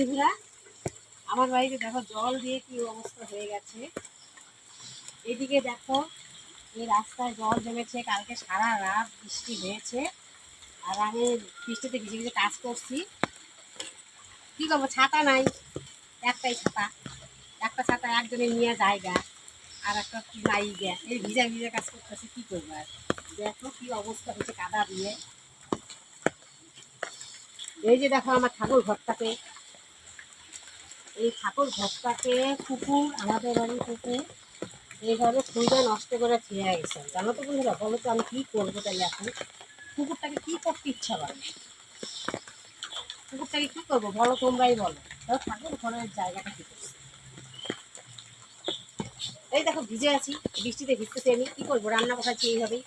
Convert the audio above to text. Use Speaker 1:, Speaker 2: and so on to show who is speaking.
Speaker 1: বন্ধুরা, আমার বাড়িতে দেখো জল দিয়ে কি অবস্থা হয়ে গেছে। এদিকে দেখো এই রাস্তায় জল জমেছে, কালকে সারা রাত বৃষ্টি হয়েছে। আর আমি বৃষ্টিতে ভিজে ভিজে কাজ করছি। কি করবো, ছাতা নাই, একটাই ছাতা। একটা ছাতা একজনের নিয়ে জায়গা, আর একটা নাই গে, এই ভিজা ভিজে কাজ করতেছে। কি করবো আর, দেখো কি অবস্থা হয়েছে কাদা দিয়ে। এই যে দেখো আমার ঠাকুর ঘরটাকে, এই ঠাকুর ঘরটাকে কুকুর, আমাদের বাড়ির কুকুর এইভাবে ফুলটা নষ্ট করে ছেড়ে গেছে। জানো তো বন্ধুরা, বলো তো আমি কি করবো তাহলে এখন? কুকুরটাকে কি করতে ইচ্ছা করে, কুকুরটাকে কি করবো বলো, তোমরাই বলো। ধরো ঠাকুর ঘরের জায়গাটা কি করছে। এই দেখো ভিজে আছি, বৃষ্টিতে ভিজতেছি, আমি কি করবো? রান্না বসাচ্ছি এইভাবেই,